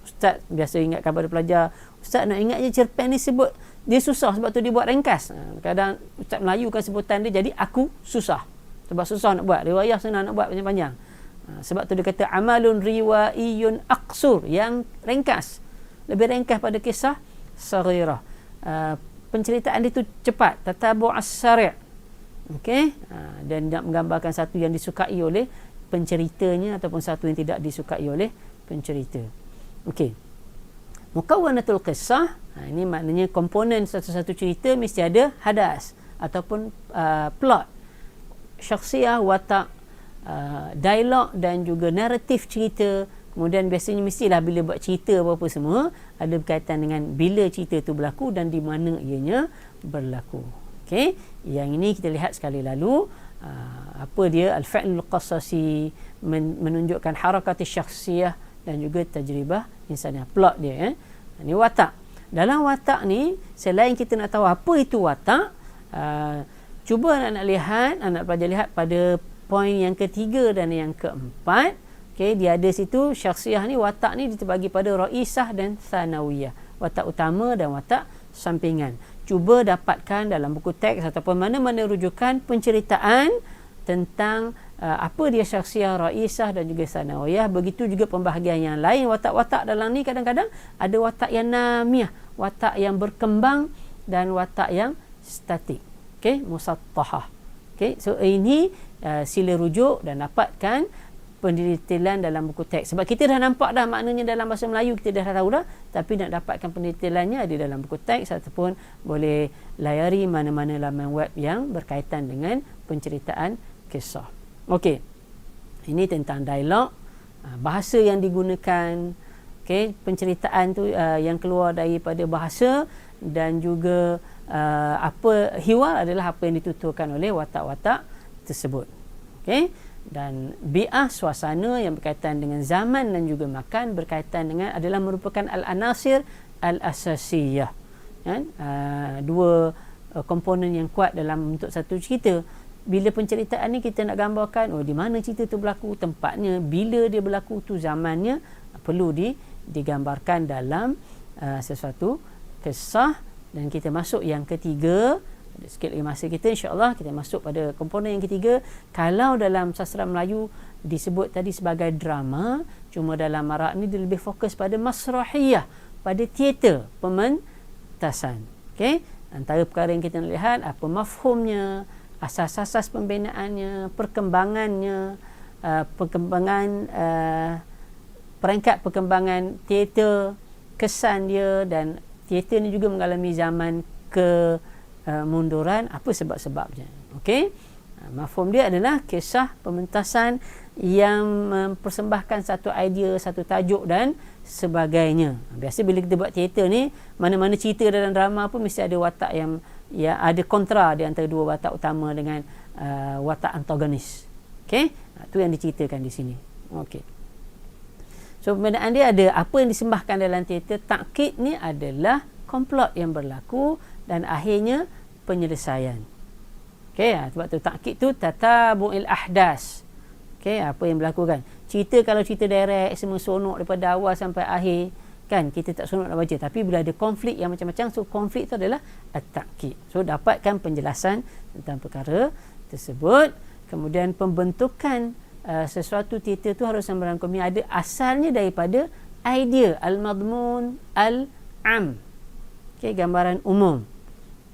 Ustaz biasa ingatkan pada pelajar, Ustaz nak ingat je cerpen ni sebut dia susah sebab tu dia buat ringkas. Kadang Ustaz Melayu kan sebutan dia jadi aku susah, sebab susah nak buat. Riwayah senang nak buat panjang-panjang. Sebab tu dia kata amalun riwaiyun aqsur, yang ringkas, lebih ringkas pada kisah saghirah. Penceritaan dia tu cepat, tatabu' as-sari'. Dan nak menggambarkan satu yang disukai oleh penceritanya ataupun satu yang tidak disukai oleh pencerita. Mukawwanatul qissah, ini maknanya komponen satu-satu cerita mesti ada hadas ataupun plot, syakhsiah, watak, dialog dan juga naratif cerita. Kemudian biasanya mestilah bila buat cerita apa-apa semua ada berkaitan dengan bila cerita itu berlaku dan di mana ianya berlaku. Okey, yang ini kita lihat sekali lalu. Apa dia al-fa'lul qasasi, menunjukkan harakat syakhsiah dan juga tajribah insaniah, plot dia. Ini watak. Dalam watak ni, selain kita nak tahu apa itu watak, cuba anak-anak lihat, anak pelajar lihat pada poin yang ketiga dan yang keempat. Okey, dia ada situ syakhsiah ni, watak ni diterbagi pada raisah dan thanawiyah, watak utama dan watak sampingan. Cuba dapatkan dalam buku teks ataupun mana-mana rujukan penceritaan tentang apa dia syakhsiah, raisah dan juga thanawiyah. Begitu juga pembahagian yang lain. Watak-watak dalam ni kadang-kadang ada watak yang namiah, watak yang berkembang dan watak yang statik. Okey, musattahah. Okey, so ini sila rujuk dan dapatkan pendetailan dalam buku teks. Sebab kita dah nampak dah maknanya dalam bahasa Melayu, kita dah tahu dah, tapi nak dapatkan pendetailannya ada dalam buku teks ataupun boleh layari mana-mana laman web yang berkaitan dengan penceritaan kisah. Okey, ini tentang dialog, bahasa yang digunakan, okey, penceritaan tu yang keluar daripada bahasa, dan juga apa hiwar adalah apa yang dituturkan oleh watak-watak tersebut. Okey, dan bi'ah, suasana yang berkaitan dengan zaman dan juga makan, berkaitan dengan adalah merupakan al-anasir al-asasiyah, kan? Dua komponen yang kuat dalam untuk satu cerita. Bila penceritaan ni kita nak gambarkan di mana cerita tu berlaku, tempatnya, bila dia berlaku tu, zamannya, perlu digambarkan dalam sesuatu kisah. Dan kita masuk yang ketiga, sikit lagi masa kita, insya-Allah kita masuk pada komponen yang ketiga. Kalau dalam sastra Melayu disebut tadi sebagai drama, cuma dalam Arab ni dia lebih fokus pada masrahiyah, pada teater, pementasan. Okey, antara perkara yang kita nak lihat apa mafhumnya, asas-asas pembinaannya, perkembangannya, peringkat perkembangan teater, kesan dia, dan teater ni juga mengalami zaman kemunduran, apa sebab-sebabnya. Okey, mafhum dia adalah kisah pementasan yang mempersembahkan satu idea, satu tajuk dan sebagainya. Biasa bila kita buat teater ni, mana-mana cerita dalam drama pun mesti ada watak yang ada kontra di antara dua watak utama dengan watak antagonis. Okey, itu yang diceritakan di sini. Okey, so perbezaan dia ada apa yang disembahkan dalam teater. Takkid ni adalah komplot yang berlaku dan akhirnya penyelesaian. Okey, sebab tu takkid tu tatabu'il ahdas. Okey, apa yang berlaku kan. Cerita kalau cerita direct semua seronok daripada awal sampai akhir kan, kita tak seronok nak baca. Tapi bila ada konflik yang macam-macam, so konflik tu adalah at-takkid. So dapatkan penjelasan tentang perkara tersebut. Kemudian pembentukan sesuatu teater tu harus merangkumi, ada asalnya daripada idea al-madmun al-am. Okey, gambaran umum.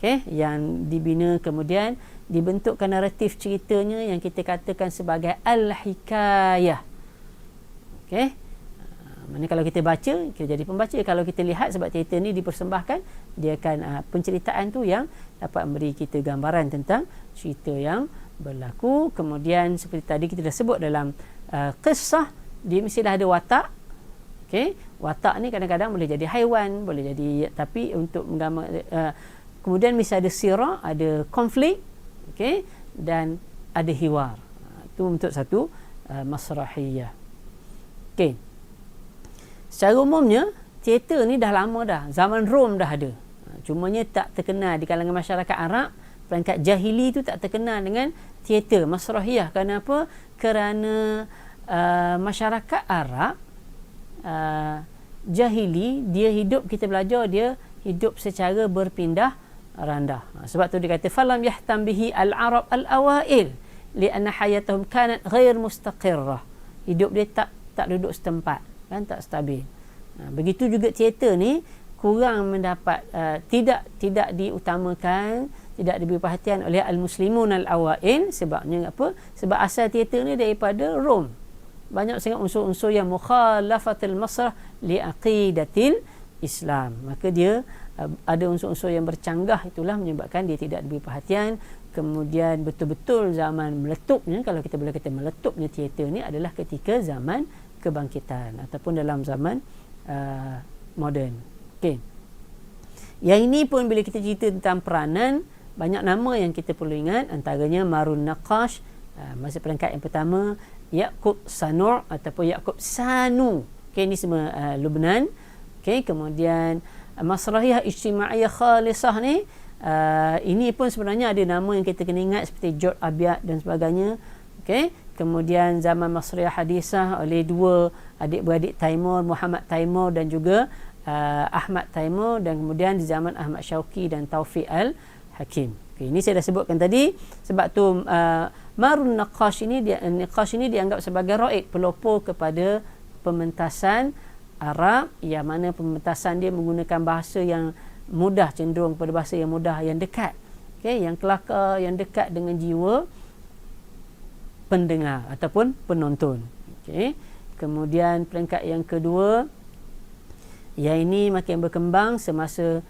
Okey, yang dibina kemudian dibentukkan naratif ceritanya yang kita katakan sebagai al-hikayah. Okey, mana kalau kita baca, kita jadi pembaca. Kalau kita lihat, sebab teater ni dipersembahkan, dia akan penceritaan tu yang dapat memberi kita gambaran tentang cerita yang berlaku. Kemudian seperti tadi kita dah sebut dalam kisah, dia mestilah ada watak. Okey, watak ni kadang-kadang boleh jadi haiwan, boleh jadi, tapi untuk menggambar kemudian mesti ada sirah, ada konflik, okey, dan ada hiwar. Itu untuk satu masrahiyah. Okey, secara umumnya teater ni dah lama dah, zaman Rom dah ada. Cumanya tak terkenal di kalangan masyarakat Arab. Perangkat jahili tu tak terkenal dengan teater masrahiyah. Kenapa? Kerana masyarakat Arab jahili, dia hidup, kita belajar dia hidup secara berpindah randah. Sebab tu dia kata falam yahtam bihi al-arab al-awail lianna hayatuhum kanat ghair mustaqirrah. Hidup dia tak duduk setempat, kan, tak stabil. Begitu juga teater ni kurang mendapat tidak diutamakan, tidak diberi perhatian oleh al-muslimun al-awail. Sebabnya apa? Sebab asal teater ni daripada Rom. Banyak sangat unsur-unsur yang mukhalafatul masrah li aqidatil Islam. Maka dia ada unsur-unsur yang bercanggah, itulah menyebabkan dia tidak diberi perhatian. Kemudian betul-betul zaman meletupnya, kalau kita boleh kata meletupnya teater ni adalah ketika zaman kebangkitan ataupun dalam zaman moden. Okey. Yang ini pun bila kita cerita tentang peranan, banyak nama yang kita perlu ingat, antaranya Marun Naqash, masa peringkat yang pertama, Yaqub Sanur ataupun Yaqub Sanu. Okey, ini semua Lebanon. Okey, kemudian Masrahiyah Ijtimaiyah Khalisah ni, ini pun sebenarnya ada nama yang kita kena ingat seperti George Abiad dan sebagainya. Okey, kemudian zaman Masrahiyah Hadisah oleh dua adik-beradik Taimur, Muhammad Taimur dan juga Ahmad Taimur, dan kemudian di zaman Ahmad Syauqi dan Taufiq Al-Hakim. Okay, ini saya dah sebutkan tadi. Sebab tu Marun Naqash ini dianggap sebagai raid, pelopor kepada pementasan Arab, yang mana pementasan dia menggunakan bahasa yang mudah, cenderung kepada bahasa yang mudah, yang dekat, okay, yang kelakar, yang dekat dengan jiwa pendengar ataupun penonton. Okay. Kemudian peringkat yang kedua, yang ini makin berkembang semasa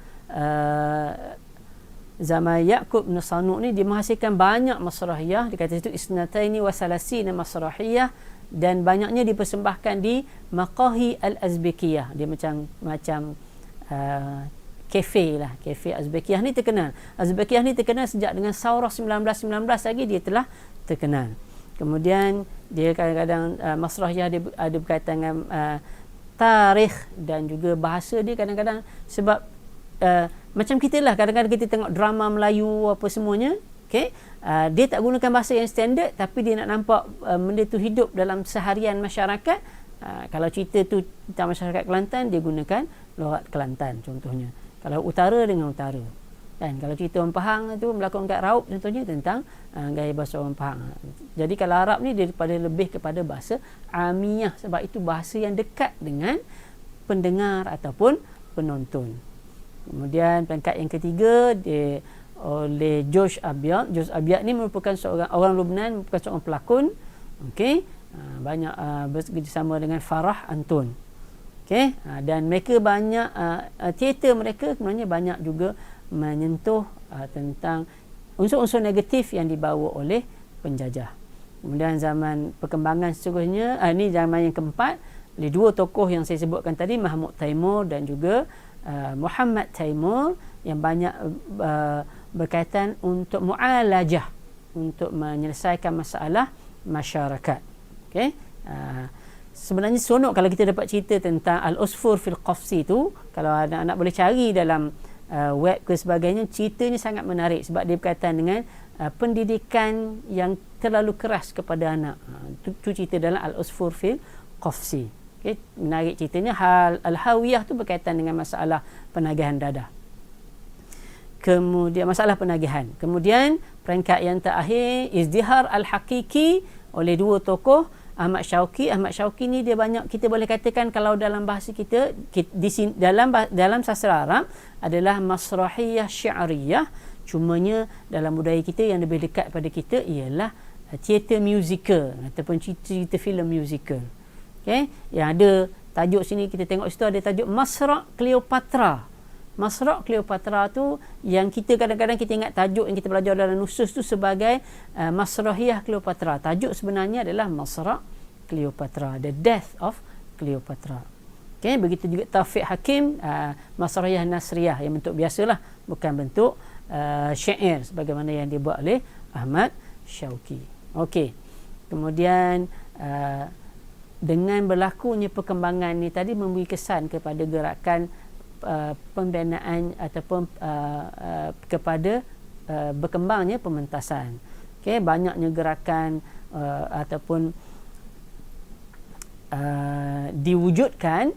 zaman Yaqub bin Sanu ni, dia menghasilkan banyak masrahiyah. Dia kata itu isnataini wa salasina masrahiyah, dan banyaknya dipersembahkan di Maqahi Al-Azbekiyah. Dia macam kafe lah, kafe Azbekiyah ni terkenal. Azbekiyah ni terkenal sejak dengan Saurah 1919 lagi dia telah terkenal. Kemudian dia kadang-kadang masrahiyah dia ada berkaitan dengan tarikh dan juga bahasa dia kadang-kadang, sebab macam kita lah, kadang-kadang kita tengok drama Melayu apa semuanya, okay? Dia tak gunakan bahasa yang standard, tapi dia nak nampak benda tu hidup dalam seharian masyarakat. Kalau cerita tu tentang masyarakat Kelantan, dia gunakan logat Kelantan contohnya. Kalau utara dengan utara, kan? Kalau cerita orang Pahang tu berlakon kat Raub contohnya, tentang gaya bahasa orang Pahang. Jadi kalau Arab ni daripada lebih kepada bahasa Amiyah, sebab itu bahasa yang dekat dengan pendengar ataupun penonton. Kemudian peringkat yang ketiga dia oleh George Abiad. George Abiad ni merupakan seorang orang Lebanon, merupakan seorang pelakon. Okey, banyak bekerjasama dengan Farah Antun. Okey, dan mereka banyak teater mereka sebenarnya banyak juga menyentuh tentang unsur-unsur negatif yang dibawa oleh penjajah. Kemudian zaman perkembangan seterusnya, ini zaman yang keempat, oleh dua tokoh yang saya sebutkan tadi, Mahmud Taimur dan juga Muhammad Taimur, yang banyak berkaitan untuk mu'alajah, untuk menyelesaikan masalah masyarakat. Okey, sebenarnya seronok kalau kita dapat cerita tentang Al-Usfur fil Qafsi tu. Kalau anak-anak boleh cari dalam web ke sebagainya, ceritanya sangat menarik sebab dia berkaitan dengan pendidikan yang terlalu keras kepada anak. Tu cerita dalam Al-Usfur fil Qafsi. Okay, menarik ceritanya. Al-Hawiyah tu berkaitan dengan masalah penagihan dadah. Kemudian masalah penagihan. Kemudian peringkat yang terakhir, Izdihar Al-Haqiqi oleh dua tokoh, Ahmad Syauqi. Ahmad Syauqi ni dia banyak, kita boleh katakan kalau dalam bahasa kita dalam sastra Arab adalah masrahiyah syi'riyah. Cumanya dalam budaya kita yang lebih dekat pada kita ialah teater musical ataupun cerita filem musical. Okay? Yang ada tajuk sini, kita tengok situ ada tajuk Masra' Cleopatra. Masra' Cleopatra tu yang kita kadang-kadang kita ingat tajuk yang kita belajar dalam nusus tu sebagai Masrahiyah Cleopatra. Tajuk sebenarnya adalah Masra' Cleopatra, The Death of Cleopatra. Okay? Begitu juga Taufiq Hakim, Masrahiyah Nasriyah, yang bentuk biasalah, bukan bentuk syair sebagaimana yang dibuat oleh Ahmad Syauqi. Okey. Kemudian dengan berlakunya perkembangan ni tadi memberi kesan kepada gerakan pembinaan ataupun kepada berkembangnya pementasan. Okey, banyaknya gerakan ataupun diwujudkan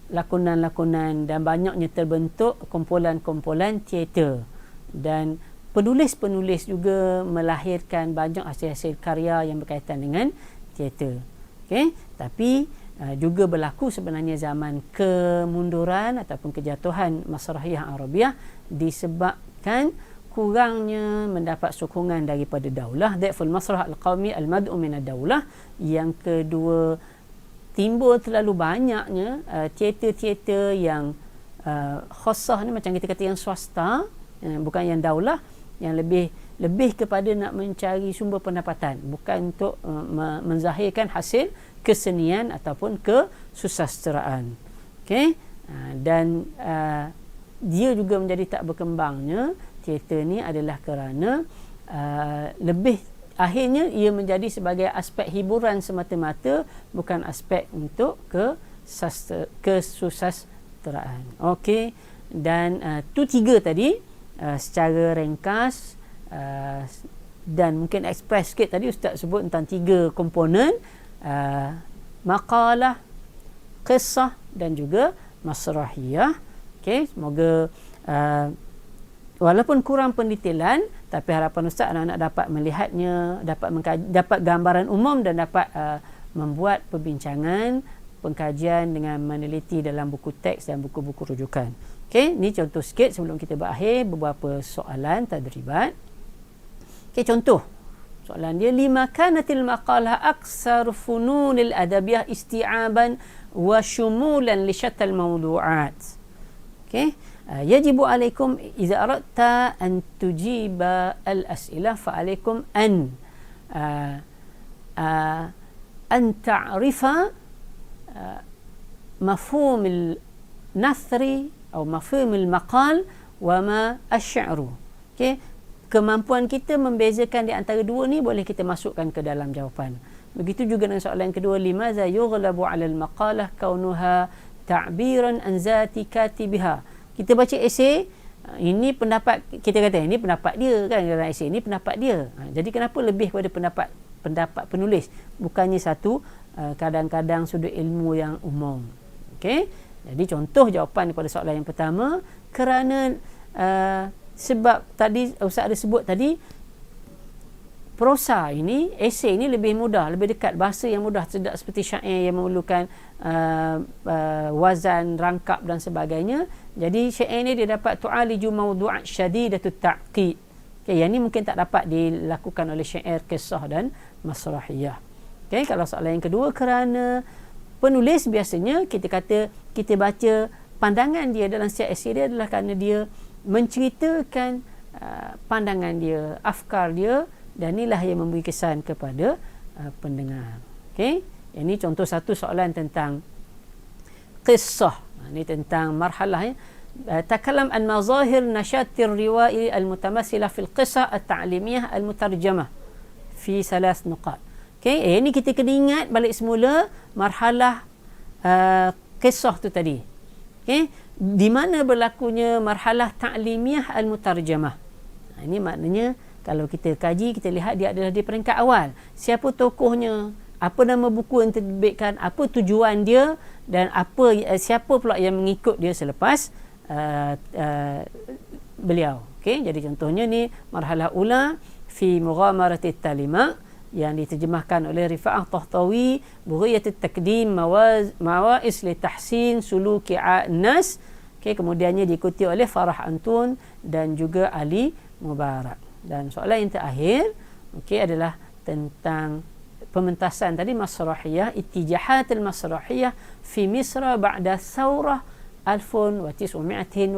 lakonan-lakonan dan banyaknya terbentuk kumpulan-kumpulan teater, dan penulis-penulis juga melahirkan banyak hasil-hasil karya yang berkaitan dengan teater. Okey, tapi juga berlaku sebenarnya zaman kemunduran ataupun kejatuhan Masrahiyah Arabiyah disebabkan kurangnya mendapat sokongan daripada daulah. Dhaful Masrah Al-Qawmi Al-Mad'u min ad-daulah. Yang kedua, timbul terlalu banyaknya teater-teater yang khususah ni, macam kita kata yang swasta, bukan yang daulah, yang lebih kepada nak mencari sumber pendapatan, bukan untuk menzahirkan hasil kesenian ataupun kesusasteraan. Okey, dan dia juga menjadi tak berkembangnya teater ni adalah kerana lebih akhirnya ia menjadi sebagai aspek hiburan semata-mata, bukan aspek untuk kesusasteraan. Okey, dan tu tiga tadi secara ringkas dan mungkin ekspres sikit tadi Ustaz sebut tentang tiga komponen, maqalah, qissah dan juga masrahiyah. Okey, semoga walaupun kurang pendetailan, tapi harapan Ustaz anak-anak dapat melihatnya, dapat gambaran umum dan dapat membuat perbincangan, pengkajian dengan meneliti dalam buku teks dan buku-buku rujukan. Okey, ni contoh sikit sebelum kita berakhir, beberapa soalan tadribat. Okey, contoh soalan dia, lima kanatil maqalah aksar fununil adabiyah isti'aban wa syumulan li syatal mawdu'at. Okey, yajibu alaikum idza aradta an tujiba al-as'ilah fa alaikum an ta'rifa mafhum al-nathri atau mafhum al-maqal wa ma asy-sya'ru. Okey, kemampuan kita membezakan di antara dua ni boleh kita masukkan ke dalam jawapan. Begitu juga dengan soalan kedua, limaza yughlabu 'ala al-maqalah kaunuha ta'biran an zati katibiha. Kita baca esei, ini pendapat, kita kata ini pendapat dia kan, dalam esei ini pendapat dia. Jadi kenapa lebih pada pendapat penulis, bukannya satu kadang-kadang sudut ilmu yang umum. Okey, jadi contoh jawapan daripada soalan yang pertama, kerana sebab tadi Ustaz ada sebut tadi, prosa ini, esei ini lebih mudah, lebih dekat, bahasa yang mudah, tidak seperti syair yang memerlukan wazan, rangkap dan sebagainya. Jadi syair ini dia dapat tu'aliju mawdu'at syadidatut ta'qid. Okay, yang ini mungkin tak dapat dilakukan oleh syair, kisah dan masrahiyah. Okay, kalau soalan yang kedua, kerana penulis biasanya kita kata, kita baca pandangan dia dalam setiap esei dia adalah kerana dia menceritakan pandangan dia, afkar dia, dan inilah yang memberi kesan kepada pendengar. Okey, ini contoh satu soalan tentang qissah. Ini tentang marhalah, takalam an mazahir nashatir riwai al-mutamassilah fil qissah at-ta'limiyah al-mutarjamah fi salas nuqat. Okey, ini kita kena ingat balik semula marhalah qissah tu tadi. Okey, di mana berlakunya marhalah ta'limiyah al-mutarjamah. Ini maknanya kalau kita kaji, kita lihat dia adalah di peringkat awal. Siapa tokohnya, apa nama buku yang diterbitkan, apa tujuan dia, dan siapa pula yang mengikut dia selepas beliau. Okey, jadi contohnya ni marhalah ula fi mughamaratit talima yang diterjemahkan oleh Rifa'ah Tahtawi, Bughiyatul Takdim Mawa'is li Tahsin Suluki An-Nas. Okey, kemudiannya diikuti oleh Farah Antun dan juga Ali Mubarak. Dan soalan yang terakhir, okey, adalah tentang pementasan tadi masrahiyah, ittijahatul masrahiyah fi Misra ba'da thawrah 1919.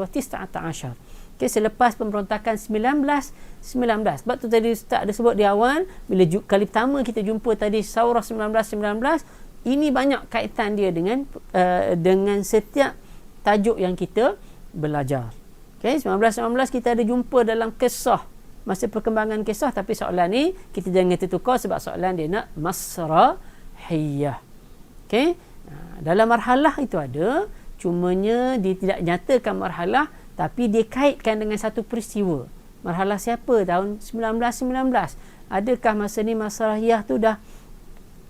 Okey, selepas pemberontakan 1919. Sebab tu tadi Ustaz ada sebut di awal, bila kali pertama kita jumpa tadi thawrah 1919, ini banyak kaitan dia dengan setiap tajuk yang kita belajar. Okey, 1919 kita ada jumpa dalam kisah, masa perkembangan kisah, tapi soalan ni kita jangan tertukar sebab soalan dia nak masrahiyah. Okey, dalam marhalah itu ada, cumanya dia tidak nyatakan marhalah, tapi dia kaitkan dengan satu peristiwa. Marhalah siapa? Tahun 1919. Adakah masa ni masrahiyah tu dah,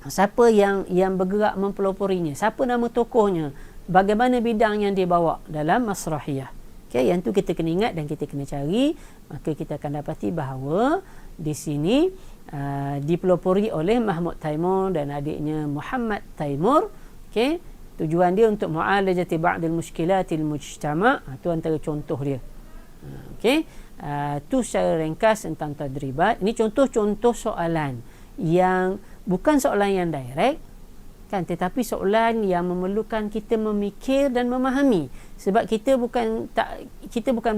siapa yang bergerak mempeloporinya, siapa nama tokohnya, bagaimana bidang yang dia bawa dalam masrahiyah. Okay, yang tu kita kena ingat dan kita kena cari, maka kita akan dapati bahawa di sini dipelopori oleh Mahmud Taimur dan adiknya Muhammad Taimur. Okay, tujuan dia untuk mu'alajati ba'dil mushkilatil mujtama'. Itu antara contoh dia. Okay, tu secara ringkas tentang tadribat. Ini contoh-contoh soalan yang bukan soalan yang direct, kan, tetapi soalan yang memerlukan kita memikir dan memahami, sebab kita bukan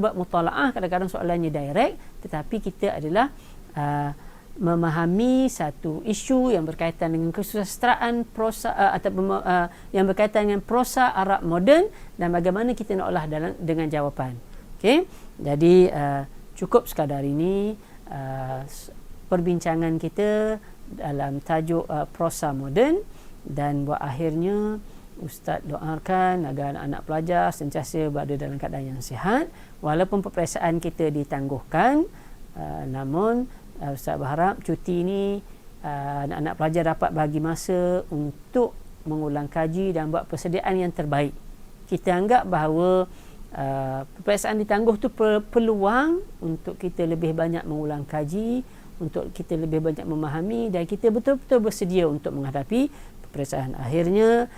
buat mutalaah, kadang-kadang soalannya direct, tetapi kita adalah memahami satu isu yang berkaitan dengan kesusastraan prosa yang berkaitan dengan prosa Arab moden dan bagaimana kita nak olah dengan jawapan. Okey, jadi cukup sekadar ini perbincangan kita dalam tajuk prosa moden, dan buat akhirnya Ustaz doakan agar anak-anak pelajar sentiasa berada dalam keadaan yang sihat walaupun peperiksaan kita ditangguhkan. Namun Ustaz berharap cuti ini anak-anak pelajar dapat bagi masa untuk mengulang kaji dan buat persediaan yang terbaik. Kita anggap bahawa peperiksaan ditangguh tu peluang untuk kita lebih banyak mengulang kaji, untuk kita lebih banyak memahami, dan kita betul-betul bersedia untuk menghadapi peperiksaan akhirnya.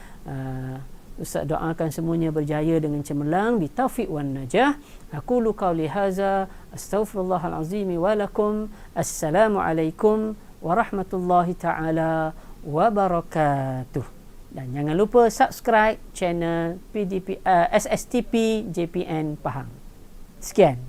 Ustaz doakan semuanya berjaya dengan cemerlang, bitaufiq wan najah. Aqulu qawli hadza astaghfirullahal azim wa lakum. Assalamualaikum warahmatullahi taala wabarakatuh. Dan jangan lupa subscribe channel SSTP JPN Pahang. Sekian.